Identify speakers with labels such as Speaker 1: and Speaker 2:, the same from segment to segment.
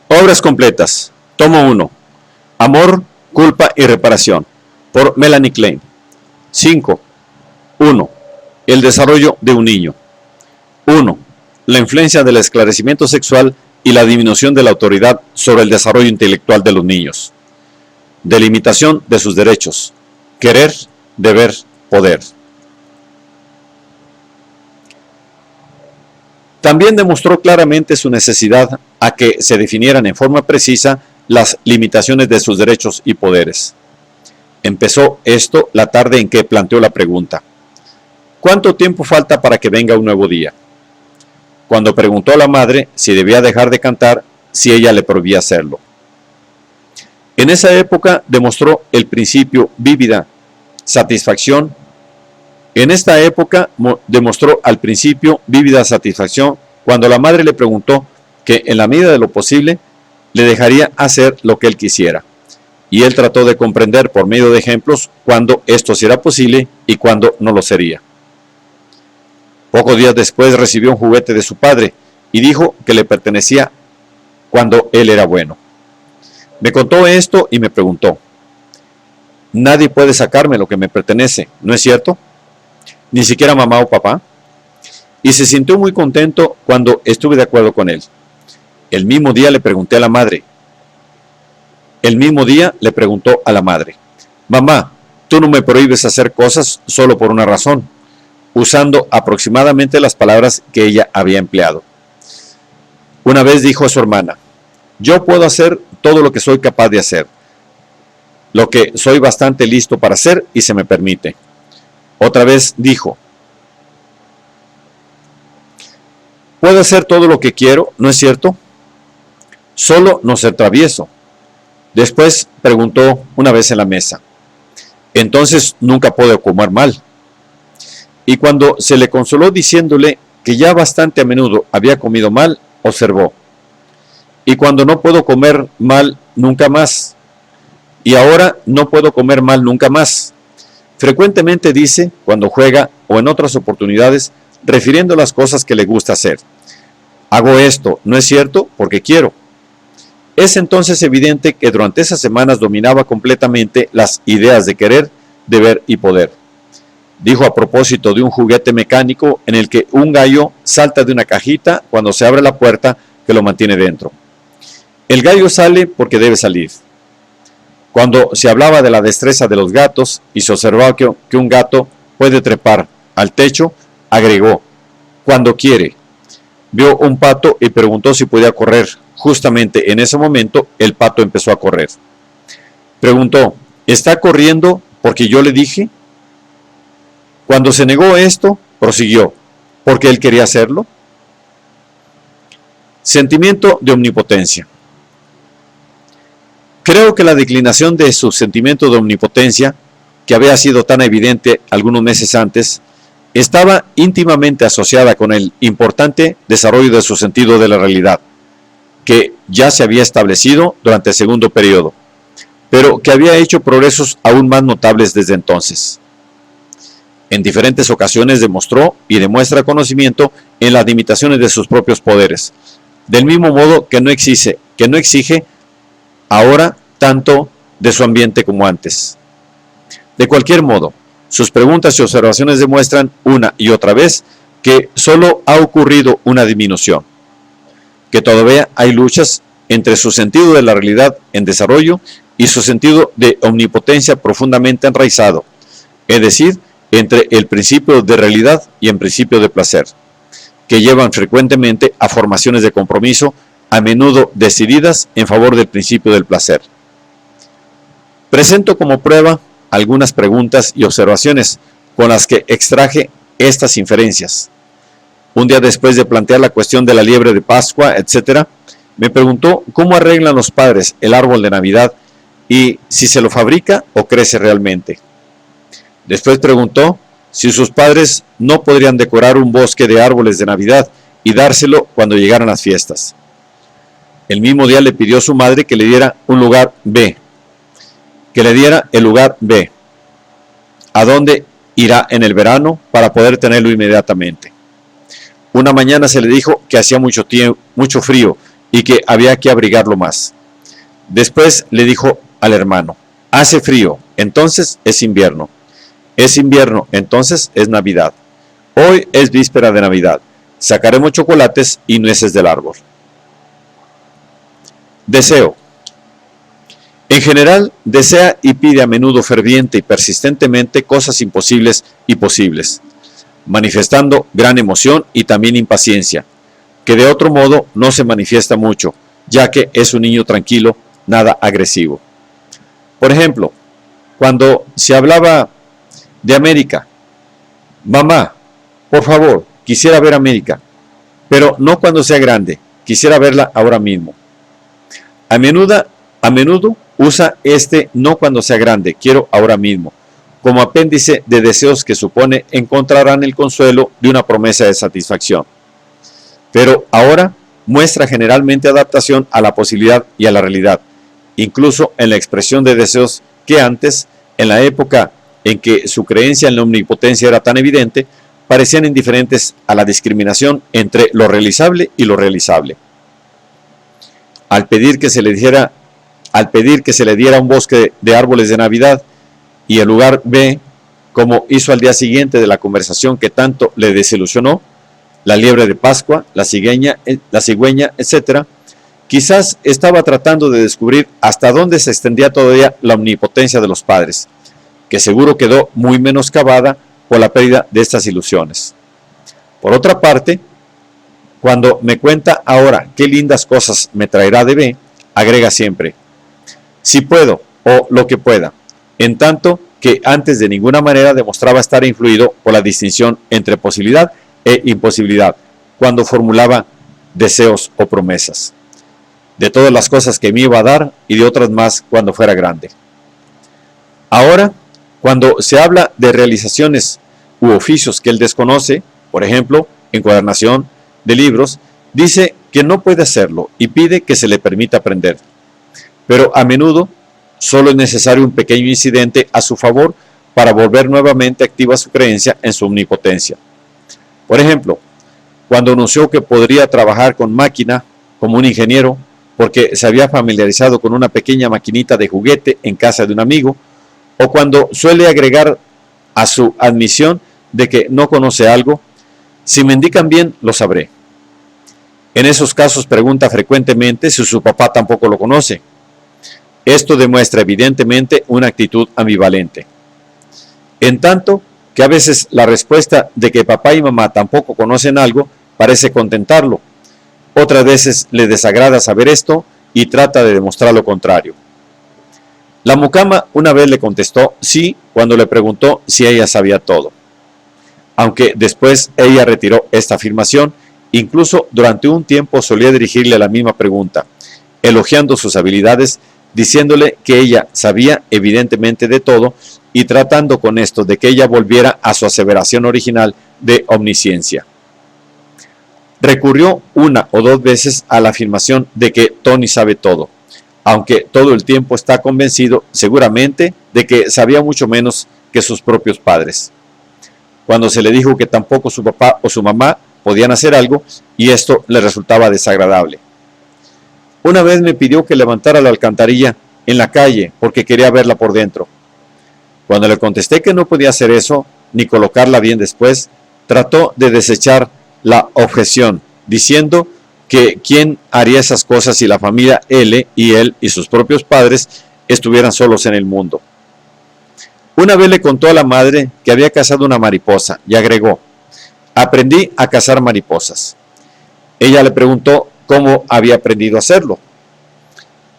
Speaker 1: Obras completas. Tomo 1. Amor, culpa y reparación. Por Melanie Klein. 5. 1. El desarrollo de un niño. 1. La influencia del esclarecimiento sexual y la disminución de la autoridad sobre el desarrollo intelectual de los niños. Delimitación de sus derechos. Querer, deber, poder. También demostró claramente su necesidad a que se definieran en forma precisa las limitaciones de sus derechos y poderes. Empezó esto la tarde en que planteó la pregunta: ¿cuánto tiempo falta para que venga un nuevo día? Cuando preguntó a la madre si debía dejar de cantar, si ella le prohibía hacerlo. En esa época demostró el principio vívida satisfacción. En esta época demostró al principio vívida satisfacción cuando la madre le preguntó que en la medida de lo posible le dejaría hacer lo que él quisiera. Y él trató de comprender por medio de ejemplos cuándo esto será posible y cuándo no lo sería. Pocos días después recibió un juguete de su padre y dijo que le pertenecía cuando él era bueno. Me contó esto y me preguntó: nadie puede sacarme lo que me pertenece, ¿no es cierto? Ni siquiera mamá o papá. Y se sintió muy contento cuando estuve de acuerdo con él. El mismo día le pregunté a la madre. El mismo día le preguntó a la madre: mamá, tú no me prohíbes hacer cosas solo por una razón, usando aproximadamente las palabras que ella había empleado. Una vez dijo a su hermana: yo puedo hacer todo lo que soy capaz de hacer, lo que soy bastante listo para hacer y se me permite. Otra vez dijo: puedo hacer todo lo que quiero, ¿no es cierto? Solo no ser travieso. Después preguntó una vez en la mesa: entonces nunca puedo comer mal. Y cuando se le consoló diciéndole que ya bastante a menudo había comido mal, observó: y cuando no puedo comer mal nunca más, y ahora no puedo comer mal nunca más. Frecuentemente dice, cuando juega o en otras oportunidades, refiriendo las cosas que le gusta hacer: hago esto, ¿no es cierto?, porque quiero. Es entonces evidente que durante esas semanas dominaba completamente las ideas de querer, deber y poder. Dijo a propósito de un juguete mecánico en el que un gallo salta de una cajita cuando se abre la puerta que lo mantiene dentro. El gallo sale porque debe salir. Cuando se hablaba de la destreza de los gatos y se observaba que un gato puede trepar al techo, agregó: cuando quiere. Vio un pato y preguntó si podía correr. Justamente en ese momento el pato empezó a correr. Preguntó: ¿está corriendo porque yo le dije? Cuando se negó esto, prosiguió: ¿porque él quería hacerlo? Sentimiento de omnipotencia. Creo que la declinación de su sentimiento de omnipotencia, que había sido tan evidente algunos meses antes, estaba íntimamente asociada con el importante desarrollo de su sentido de la realidad, que ya se había establecido durante el segundo periodo, pero que había hecho progresos aún más notables desde entonces. En diferentes ocasiones demostró y demuestra conocimiento en las limitaciones de sus propios poderes, del mismo modo que no exige ahora tanto de su ambiente como antes. De cualquier modo, sus preguntas y observaciones demuestran una y otra vez que solo ha ocurrido una disminución, que todavía hay luchas entre su sentido de la realidad en desarrollo y su sentido de omnipotencia profundamente enraizado, es decir, entre el principio de realidad y el principio de placer, que llevan frecuentemente a formaciones de compromiso, a menudo decididas en favor del principio del placer. Presento como prueba algunas preguntas y observaciones con las que extraje estas inferencias. Un día después de plantear la cuestión de la liebre de Pascua, etc., me preguntó cómo arreglan los padres el árbol de Navidad y si se lo fabrica o crece realmente. Después preguntó si sus padres no podrían decorar un bosque de árboles de Navidad y dárselo cuando llegaran las fiestas. El mismo día le pidió a su madre que le diera un lugar B, que le diera el lugar B, a dónde irá en el verano para poder tenerlo inmediatamente. Una mañana se le dijo que hacía mucho frío y que había que abrigarlo más. Después le dijo al hermano: hace frío, entonces es invierno. Es invierno, entonces es Navidad. Hoy es víspera de Navidad. Sacaremos chocolates y nueces del árbol. Deseo. En general, desea y pide a menudo ferviente y persistentemente cosas imposibles y posibles, manifestando gran emoción y también impaciencia, que de otro modo no se manifiesta mucho, ya que es un niño tranquilo, nada agresivo. Por ejemplo, cuando se hablaba de América: mamá, por favor, quisiera ver América, pero no cuando sea grande, quisiera verla ahora mismo. A menudo usa este no cuando sea grande, quiero ahora mismo, como apéndice de deseos que supone encontrarán el consuelo de una promesa de satisfacción. Pero ahora muestra generalmente adaptación a la posibilidad y a la realidad, incluso en la expresión de deseos que antes, en la época en que su creencia en la omnipotencia era tan evidente, parecían indiferentes a la discriminación entre lo realizable y lo realizable. Al pedir que se le diera un bosque de árboles de Navidad, y en lugar B, como hizo al día siguiente de la conversación que tanto le desilusionó, la liebre de Pascua, la cigüeña, etc., quizás estaba tratando de descubrir hasta dónde se extendía todavía la omnipotencia de los padres, que seguro quedó muy menoscabada por la pérdida de estas ilusiones. Por otra parte, cuando me cuenta ahora qué lindas cosas me traerá de B, agrega siempre: si puedo, o lo que pueda, en tanto que antes de ninguna manera demostraba estar influido por la distinción entre posibilidad e imposibilidad, cuando formulaba deseos o promesas, de todas las cosas que me iba a dar y de otras más cuando fuera grande. Ahora, cuando se habla de realizaciones u oficios que él desconoce, por ejemplo, encuadernación de libros, dice que no puede hacerlo y pide que se le permita aprender. Pero a menudo solo es necesario un pequeño incidente a su favor para volver nuevamente activa su creencia en su omnipotencia. Por ejemplo, cuando anunció que podría trabajar con máquina como un ingeniero porque se había familiarizado con una pequeña maquinita de juguete en casa de un amigo, o cuando suele agregar a su admisión de que no conoce algo: si me indican bien, lo sabré. En esos casos pregunta frecuentemente si su papá tampoco lo conoce. Esto demuestra evidentemente una actitud ambivalente. En tanto que a veces la respuesta de que papá y mamá tampoco conocen algo parece contentarlo, otras veces le desagrada saber esto y trata de demostrar lo contrario. La mucama una vez le contestó sí cuando le preguntó si ella sabía todo, aunque después ella retiró esta afirmación. Incluso durante un tiempo solía dirigirle la misma pregunta, elogiando sus habilidades, diciéndole que ella sabía evidentemente de todo y tratando con esto de que ella volviera a su aseveración original de omnisciencia. Recurrió una o dos veces a la afirmación de que Tony sabe todo, aunque todo el tiempo está convencido seguramente de que sabía mucho menos que sus propios padres. Cuando se le dijo que tampoco su papá o su mamá podían hacer algo, y esto le resultaba desagradable. Una vez me pidió que levantara la alcantarilla en la calle porque quería verla por dentro. Cuando le contesté que no podía hacer eso, ni colocarla bien después, trató de desechar la objeción, diciendo que quién haría esas cosas si la familia L y él y sus propios padres estuvieran solos en el mundo. Una vez le contó a la madre que había cazado una mariposa y agregó: aprendí a cazar mariposas. Ella le preguntó cómo había aprendido a hacerlo.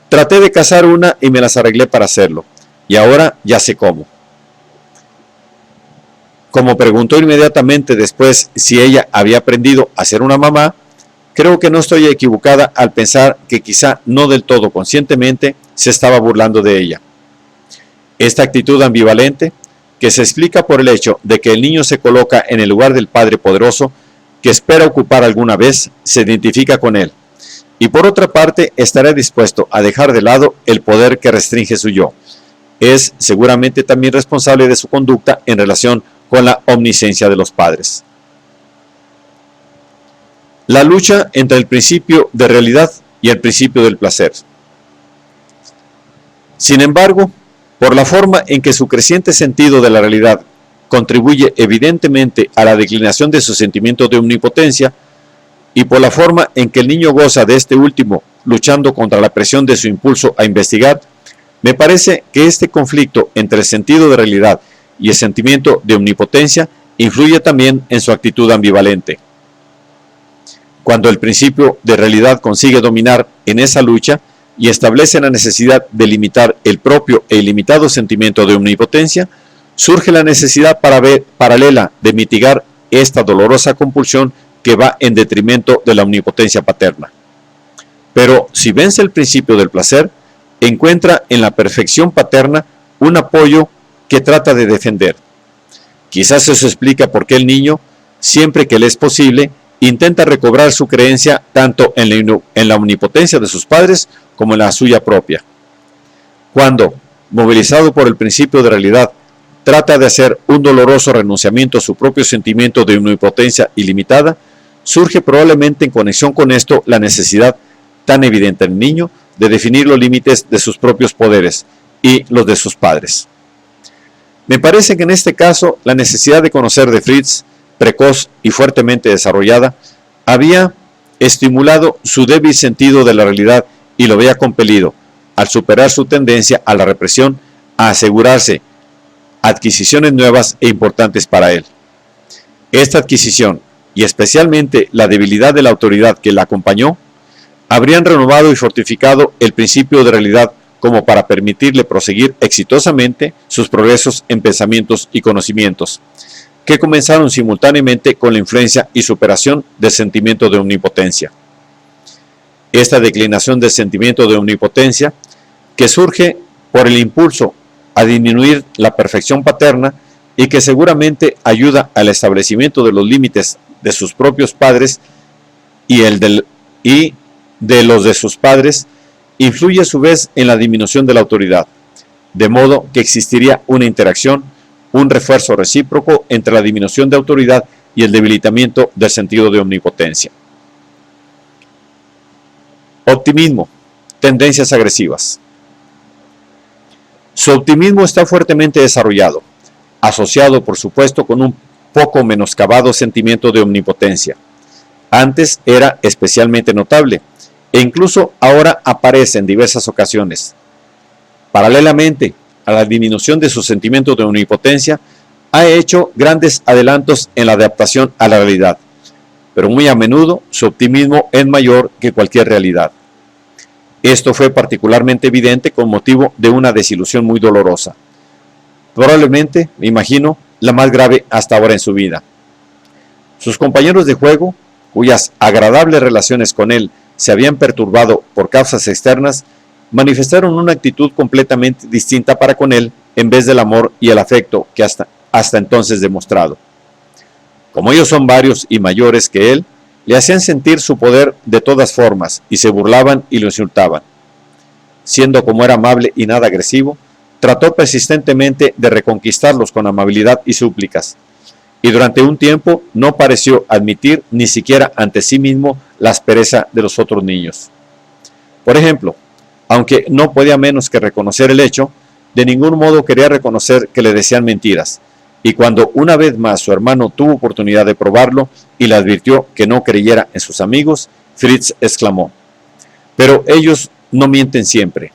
Speaker 1: Traté de cazar una y me las arreglé para hacerlo, y ahora ya sé cómo. Como preguntó inmediatamente después si ella había aprendido a ser una mamá, creo que no estoy equivocada al pensar que quizá no del todo conscientemente se estaba burlando de ella. Esta actitud ambivalente, que se explica por el hecho de que el niño se coloca en el lugar del padre poderoso que espera ocupar alguna vez, se identifica con él, y por otra parte estará dispuesto a dejar de lado el poder que restringe su yo. Es seguramente también responsable de su conducta en relación con la omnisciencia de los padres. La lucha entre el principio de realidad y el principio del placer. Sin embargo, por la forma en que su creciente sentido de la realidad contribuye evidentemente a la declinación de su sentimiento de omnipotencia, y por la forma en que el niño goza de este último luchando contra la presión de su impulso a investigar, me parece que este conflicto entre el sentido de realidad y el sentimiento de omnipotencia influye también en su actitud ambivalente. Cuando el principio de realidad consigue dominar en esa lucha y establece la necesidad de limitar el propio e ilimitado sentimiento de omnipotencia, surge la necesidad paralela de mitigar esta dolorosa compulsión que va en detrimento de la omnipotencia paterna. Pero si vence el principio del placer, encuentra en la perfección paterna un apoyo que trata de defender. Quizás eso explica por qué el niño, siempre que le es posible, intenta recobrar su creencia tanto en la omnipotencia de sus padres como en la suya propia. Cuando, movilizado por el principio de realidad, trata de hacer un doloroso renunciamiento a su propio sentimiento de omnipotencia ilimitada, surge probablemente en conexión con esto la necesidad tan evidente en el niño de definir los límites de sus propios poderes y los de sus padres. Me parece que en este caso la necesidad de conocer de Fritz, precoz y fuertemente desarrollada, había estimulado su débil sentido de la realidad y lo había compelido, al superar su tendencia a la represión, a asegurarse adquisiciones nuevas e importantes para él. Esta adquisición, y especialmente la debilidad de la autoridad que la acompañó, habrían renovado y fortificado el principio de realidad como para permitirle proseguir exitosamente sus progresos en pensamientos y conocimientos, que comenzaron simultáneamente con la influencia y superación del sentimiento de omnipotencia. Esta declinación del sentimiento de omnipotencia, que surge por el impulso a disminuir la perfección paterna y que seguramente ayuda al establecimiento de los límites de sus propios padres y de los de sus padres, influye a su vez en la disminución de la autoridad, de modo que existiría una interacción, un refuerzo recíproco entre la disminución de autoridad y el debilitamiento del sentido de omnipotencia. Optimismo, tendencias agresivas. Su optimismo está fuertemente desarrollado, asociado por supuesto con un poco menoscabado sentimiento de omnipotencia. Antes era especialmente notable, e incluso ahora aparece en diversas ocasiones. Paralelamente a la disminución de su sentimiento de omnipotencia, ha hecho grandes adelantos en la adaptación a la realidad, pero muy a menudo su optimismo es mayor que cualquier realidad. Esto fue particularmente evidente con motivo de una desilusión muy dolorosa. Probablemente, me imagino, la más grave hasta ahora en su vida. Sus compañeros de juego, cuyas agradables relaciones con él se habían perturbado por causas externas, manifestaron una actitud completamente distinta para con él en vez del amor y el afecto que hasta entonces demostrado. Como ellos son varios y mayores que él, le hacían sentir su poder de todas formas y se burlaban y lo insultaban. Siendo como era amable y nada agresivo, trató persistentemente de reconquistarlos con amabilidad y súplicas, y durante un tiempo no pareció admitir ni siquiera ante sí mismo la aspereza de los otros niños. Por ejemplo, aunque no podía menos que reconocer el hecho, de ningún modo quería reconocer que le decían mentiras, y cuando una vez más su hermano tuvo oportunidad de probarlo y le advirtió que no creyera en sus amigos, Fritz exclamó: «Pero ellos no mienten siempre».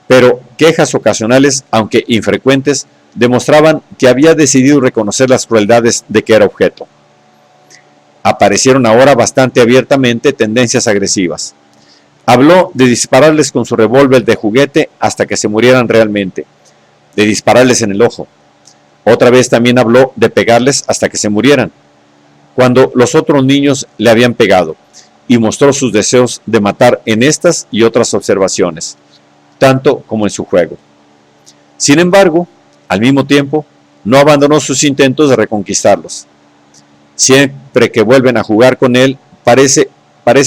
Speaker 1: Pero quejas ocasionales, aunque infrecuentes, demostraban que había decidido reconocer las crueldades de que era objeto. Aparecieron ahora bastante abiertamente tendencias agresivas. Habló de dispararles con su revólver de juguete hasta que se murieran realmente, de dispararles en el ojo. Otra vez también habló de pegarles hasta que se murieran, cuando los otros niños le habían pegado, y mostró sus deseos de matar en estas y otras observaciones, tanto como en su juego. Sin embargo, al mismo tiempo, no abandonó sus intentos de reconquistarlos. Siempre que vuelven a jugar con él, parece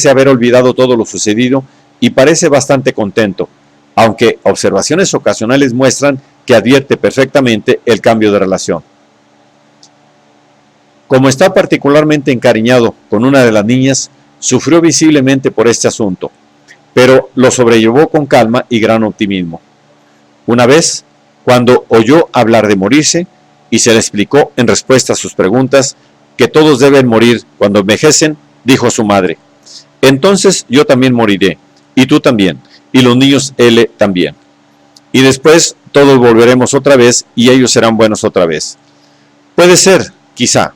Speaker 1: haber olvidado todo lo sucedido y parece bastante contento, aunque observaciones ocasionales muestran que advierte perfectamente el cambio de relación. Como está particularmente encariñado con una de las niñas, sufrió visiblemente por este asunto, pero lo sobrellevó con calma y gran optimismo. Una vez, cuando oyó hablar de morirse, y se le explicó en respuesta a sus preguntas que todos deben morir cuando envejecen, dijo a su madre: entonces yo también moriré, y tú también, y los niños L también. Y después todos volveremos otra vez y ellos serán buenos otra vez. Puede ser, quizá.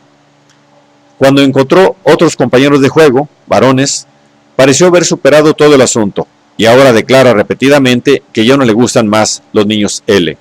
Speaker 1: Cuando encontró otros compañeros de juego, varones, pareció haber superado todo el asunto, y ahora declara repetidamente que ya no le gustan más los niños L.